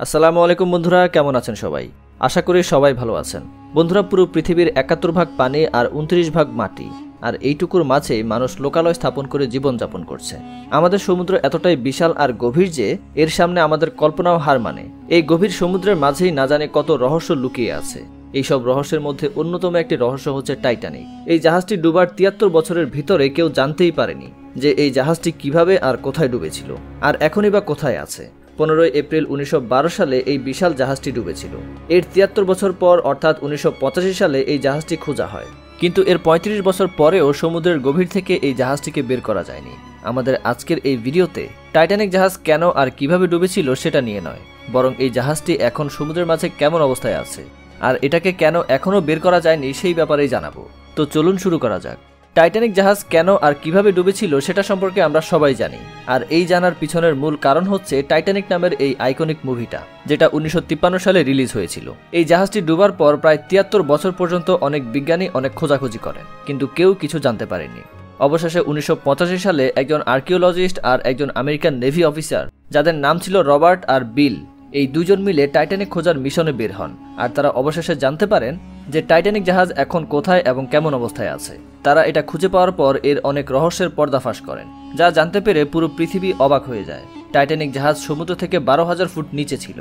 আসসালামু আলাইকুম বন্ধুরা, কেমন আছেন সবাই? আশা করি সবাই ভালো আছেন। বন্ধুরা, পুরো পৃথিবীর ৭১ ভাগ পানি আর ২৯ ভাগ মাটি, আর এইটুকুর মাঝে মানুষ লোকালয় স্থাপন করে জীবনযাপন করছে। আমাদের সমুদ্র এতটাই বিশাল আর গভীর যে এর সামনে আমাদের কল্পনাও হার মানে। এই গভীর সমুদ্রের মাঝেই না জানে কত রহস্য লুকিয়ে আছে। এইসব রহস্যের মধ্যে অন্যতম একটি রহস্য হচ্ছে টাইটানিক। এই জাহাজটি ডুবার ৭৩ বছরের ভিতরে কেউ জানতেই পারেনি যে এই জাহাজটি কিভাবে আর কোথায় ডুবেছিল, আর এখনই বা কোথায় আছে। ১৫ এপ্রিল ১৯১২ সালে এই বিশাল জাহাজটি ডুবেছিল। এর ৭৩ বছর পর অর্থাৎ ১৯৮৫ সালে এই জাহাজটি খোঁজা হয়, কিন্তু এর ৩৫ বছর পরেও সমুদ্রের গভীর থেকে এই জাহাজটিকে বের করা যায়নি। আমাদের আজকের এই ভিডিওতে টাইটানিক জাহাজ কেন আর কিভাবে ডুবেছিল সেটা নিয়ে নয়, বরং এই জাহাজটি এখন সমুদ্রের মাঝে কেমন অবস্থায় আছে আর এটাকে কেন এখনও বের করা যায়নি সেই ব্যাপারেই জানাবো। তো চলুন শুরু করা যাক। টাইটানিক জাহাজ কেন আর কিভাবে ডুবেছিল সেটা সম্পর্কে আমরা সবাই জানি, আর এই জানার পিছনের মূল কারণ হচ্ছে টাইটানিক নামের এই আইকনিক মুভিটা, যেটা ১৯৫৩ সালে রিলিজ হয়েছিল। এই জাহাজটি ডুবার পর প্রায় ৭৩ বছর পর্যন্ত অনেক বিজ্ঞানী অনেক খোঁজাখুঁজি করেন, কিন্তু কেউ কিছু জানতে পারেনি। অবশেষে ১৯৮৫ সালে একজন আর্কিওলজিস্ট আর একজন আমেরিকান নেভি অফিসার, যাদের নাম ছিল রবার্ট আর বিল, এই দুজন মিলে টাইটানিক খোঁজার মিশনে বের হন। আর তারা অবশেষে জানতে পারেন যে টাইটানিক জাহাজ এখন কোথায় এবং কেমন অবস্থায় আছে। তারা এটা খুঁজে পাওয়ার পর এর অনেক রহস্যের পর্দাফাশ করেন, যা জানতে পেরে পুরো পৃথিবী অবাক হয়ে যায়। টাইটানিক জাহাজ সমুদ্র থেকে ১২,০০০ ফুট নিচে ছিল।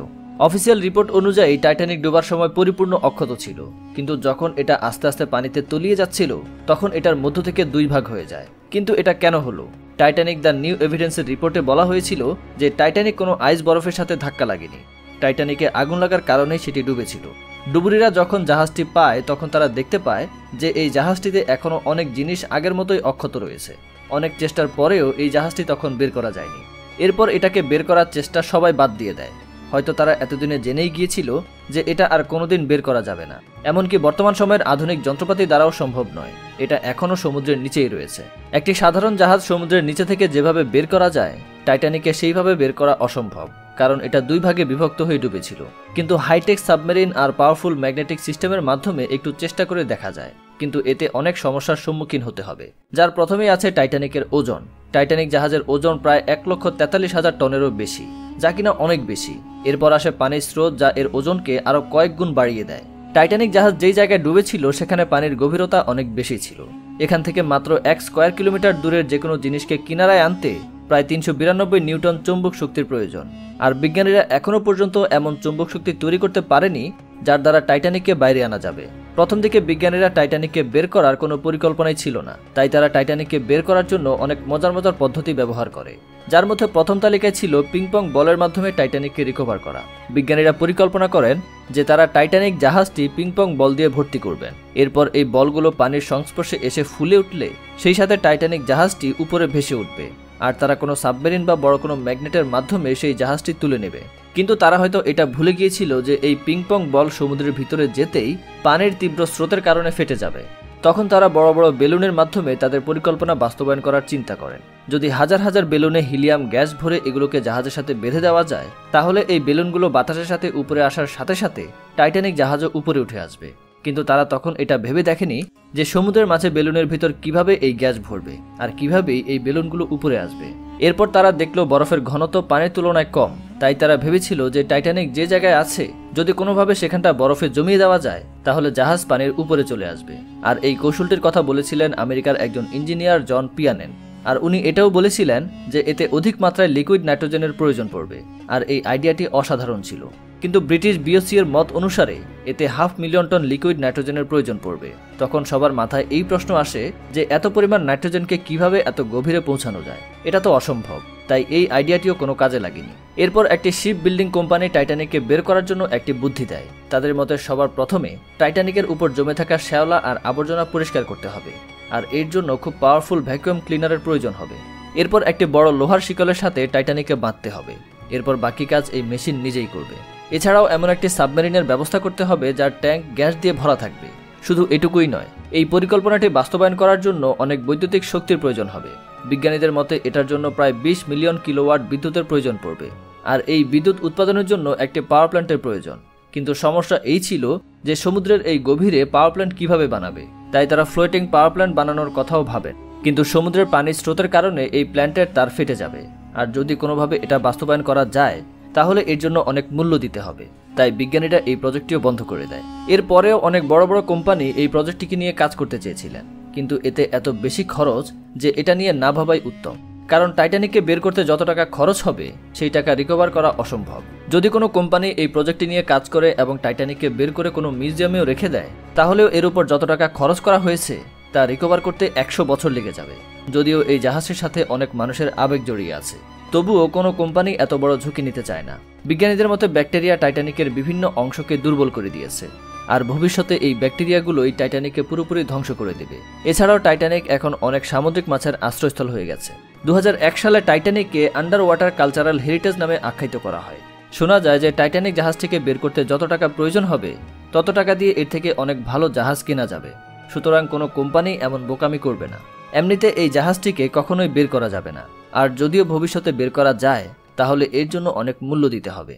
অফিসিয়াল রিপোর্ট অনুযায়ী টাইটানিক ডোবার সময় পরিপূর্ণ অক্ষত ছিল, কিন্তু যখন এটা আস্তে আস্তে পানিতে তলিয়ে যাচ্ছিল তখন এটার মধ্য থেকে ২ ভাগ হয়ে যায়। কিন্তু এটা কেন হলো? টাইটানিক দ্য নিউ এভিডেন্সের রিপোর্টে বলা হয়েছিল যে টাইটানিক কোনো আইস বরফের সাথে ধাক্কা লাগেনি। টাইটানিকে আগুন লাগার কারণেই সেটি ডুবেছিল। ডুবুরিরা যখন জাহাজটি পায় তখন তারা দেখতে পায় যে এই জাহাজটিতে এখনও অনেক জিনিস আগের মতোই অক্ষত রয়েছে। অনেক চেষ্টার পরেও এই জাহাজটি তখন বের করা যায়নি। এরপর এটাকে বের করার চেষ্টা সবাই বাদ দিয়ে দেয়। হয়তো তারা এতদিনে জেনেই গিয়েছিল যে এটা আর কোনোদিন বের করা যাবে না। এমনকি বর্তমান সময়ের আধুনিক যন্ত্রপাতি দ্বারাও সম্ভব নয়। এটা এখনও সমুদ্রের নিচেই রয়েছে। একটি সাধারণ জাহাজ সমুদ্রের নিচে থেকে যেভাবে বের করা যায়, টাইটানিকে সেইভাবে বের করা অসম্ভব, কারণ এটা ২ ভাগে বিভক্ত হয়ে ডুবেছিল। কিন্তু হাইটেক সাবমেরিন আর পাওয়ারফুল ম্যাগনেটিক সিস্টেমের মাধ্যমে একটু চেষ্টা করে দেখা যায়, কিন্তু এতে অনেক সমস্যার সম্মুখীন হতে হবে। যার প্রথমেই আছে টাইটানিকের ওজন। টাইটানিক জাহাজের ওজন প্রায় ১,৪৩,০০০ টনেরও বেশি, যা কিনা অনেক বেশি। এরপর আসে পানির স্রোত, যা এর ওজনকে আরও কয়েক গুণ বাড়িয়ে দেয়। টাইটানিক জাহাজ যেই জায়গায় ডুবেছিল সেখানে পানির গভীরতা অনেক বেশি ছিল। এখান থেকে মাত্র ১ স্কয়ার কিলোমিটার দূরের যে কোনো জিনিসকে কিনারায় আনতে প্রায় ৩৯২ নিউটন চৌম্বক শক্তির প্রয়োজন। আর বিজ্ঞানীরা এখনও পর্যন্ত এমন চৌম্বক শক্তি তৈরি করতে পারেনি যার দ্বারা টাইটানিককে বাইরে আনা যাবে। প্রথম দিকে বিজ্ঞানীরা টাইটানিককে বের করার কোনো পরিকল্পনাই ছিল না, তাই তারা টাইটানিককে বের করার জন্য অনেক মজার মজার পদ্ধতি ব্যবহার করে, যার মধ্যে প্রথম তালিকায় ছিল পিংপং বলের মাধ্যমে টাইটানিককে রিকভার করা। বিজ্ঞানীরা পরিকল্পনা করেন যে তারা টাইটানিক জাহাজটি পিংপং বল দিয়ে ভর্তি করবেন। এরপর এই বলগুলো পানির সংস্পর্শে এসে ফুলে উঠলে সেই সাথে টাইটানিক জাহাজটি উপরে ভেসে উঠবে, আর তারা কোনো সাবমেরিন বা বড় কোনো ম্যাগনেটের মাধ্যমে সেই জাহাজটি তুলে নেবে। কিন্তু তারা হয়তো এটা ভুলে গিয়েছিল যে এই পিংপং বল সমুদ্রের ভিতরে যেতেই পানির তীব্র স্রোতের কারণে ফেটে যাবে। তখন তারা বড় বড় বেলুনের মাধ্যমে তাদের পরিকল্পনা বাস্তবায়ন করার চিন্তা করেন। যদি হাজার হাজার বেলুনে হিলিয়াম গ্যাস ভরে এগুলোকে জাহাজের সাথে বেঁধে দেওয়া যায়, তাহলে এই বেলুনগুলো বাতাসের সাথে উপরে আসার সাথে সাথে টাইটানিক জাহাজও উপরে উঠে আসবে। কিন্তু তারা তখন এটা ভেবে দেখেনি যে সমুদ্রের মাঝে বেলুনের ভিতর কিভাবে এই গ্যাস ভরবে আর কিভাবেই এই বেলুনগুলো উপরে আসবে। এরপর তারা দেখলো বরফের ঘনত্ব পানির তুলনায় কম, তাই তারা ভেবেছিল যে টাইটানিক যে জায়গায় আছে যদি কোনোভাবে সেখানটা বরফে জমিয়ে দেওয়া যায় তাহলে জাহাজ পানির উপরে চলে আসবে। আর এই কৌশলটির কথা বলেছিলেন আমেরিকার একজন ইঞ্জিনিয়ার জন পিয়ানেন। আর উনি এটাও বলেছিলেন যে এতে অধিক মাত্রায় লিকুইড নাইট্রোজেনের প্রয়োজন পড়বে, আর এই আইডিয়াটি অসাধারণ ছিল। কিন্তু ব্রিটিশ বিওসি এর মত অনুসারে এতে ৫০০,০০০ টন লিকুইড নাইট্রোজেনের প্রয়োজন পড়বে। তখন সবার মাথায় এই প্রশ্ন আসে যে এত পরিমাণ নাইট্রোজেনকে কিভাবে এত গভীরে পৌঁছানো যায়? এটা তো অসম্ভব। তাই এই আইডিয়াটিও কোনো কাজে লাগেনি। এরপর একটি শিপ বিল্ডিং কোম্পানি টাইটানিককে বের করার জন্য একটি বুদ্ধি দেয়। তাদের মতে সবার প্রথমে টাইটানিকের উপর জমে থাকা শ্যাওলা আর আবর্জনা পরিষ্কার করতে হবে, আর এর জন্য খুব পাওয়ারফুল ভ্যাকুয়াম ক্লিনারের প্রয়োজন হবে। এরপর একটি বড় লোহার শিকলের সাথে টাইটানিককে বাঁধতে হবে। এরপর বাকি কাজ এই মেশিন নিজেই করবে। এছাড়াও এমন একটি সাবমেরিনের ব্যবস্থা করতে হবে যার ট্যাঙ্ক গ্যাস দিয়ে ভরা থাকবে। শুধু এটুকুই নয়, এই পরিকল্পনাটি বাস্তবায়ন করার জন্য অনেক বৈদ্যুতিক শক্তির প্রয়োজন হবে। বিজ্ঞানীদের মতে এটার জন্য প্রায় ২০ মিলিয়ন কিলোওয়াট বিদ্যুতের প্রয়োজন পড়বে, আর এই বিদ্যুৎ উৎপাদনের জন্য একটি পাওয়ার প্ল্যান্টের প্রয়োজন। কিন্তু সমস্যা এই ছিল যে সমুদ্রের এই গভীরে পাওয়ার প্ল্যান্ট কিভাবে বানাবে, তাই তারা ফ্লোটিং পাওয়ার প্ল্যান্ট বানানোর কথাও ভাবেন। কিন্তু সমুদ্রের পানির স্রোতের কারণে এই প্ল্যান্টের তার ফেটে যাবে, আর যদি কোনোভাবে এটা বাস্তবায়ন করা যায় তাহলে এর জন্য অনেক মূল্য দিতে হবে। তাই বিজ্ঞানীরা এই প্রজেক্টটিও বন্ধ করে দেয়। এরপরেও অনেক বড় বড় কোম্পানি এই প্রজেক্টটিকে নিয়ে কাজ করতে চেয়েছিলেন, কিন্তু এতে এত বেশি খরচ যে এটা নিয়ে না ভাবাই উত্তম। কারণ টাইটানিককে বের করতে যত টাকা খরচ হবে সেই টাকা রিকভার করা অসম্ভব। যদি কোনো কোম্পানি এই প্রজেক্টটি নিয়ে কাজ করে এবং টাইটানিককে বের করে কোনো মিউজিয়ামেও রেখে দেয়, তাহলেও এর উপর যত টাকা খরচ করা হয়েছে তা রিকভার করতে 100 বছর লেগে যাবে। যদিও এই জাহাজের সাথে অনেক মানুষের আবেগ জড়িয়ে আছে, তবুও কোনো কোম্পানি এত বড় ঝুঁকি নিতে চায় না। বিজ্ঞানীদের মতে ব্যাকটেরিয়া টাইটানিকের বিভিন্ন অংশকে দুর্বল করে দিয়েছে, আর ভবিষ্যতে এই ব্যাকটেরিয়াগুলোই টাইটানিককে পুরোপুরি ধ্বংস করে দেবে। এছাড়াও টাইটানিক এখন অনেক সামুদ্রিক মাছের আশ্রয়স্থল হয়ে গেছে। 2001 সালে টাইটানিককে আন্ডার ওয়াটার কালচারাল হেরিটেজ নামে আখ্যায়িত করা হয়। শোনা যায় যে টাইটানিক জাহাজটিকে বের করতে যত টাকা প্রয়োজন হবে তত টাকা দিয়ে এর থেকে অনেক ভালো জাহাজ কেনা যাবে। সুতরাং কোনো কোম্পানি এমন বোকামি করবে না। এমনিতে এই জাহাজটিকে কখনোই বের করা যাবে না, আর যদিও ভবিষ্যতে বের করা যায় তাহলে এর জন্য অনেক মূল্য দিতে হবে।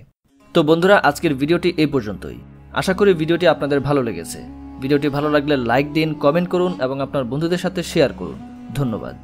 তো বন্ধুরা, আজকের ভিডিওটি এই পর্যন্তই। আশা করি ভিডিওটি আপনাদের ভালো লেগেছে। ভিডিওটি ভালো লাগলে লাইক দিন, কমেন্ট করুন এবং আপনার বন্ধুদের সাথে শেয়ার করুন। ধন্যবাদ।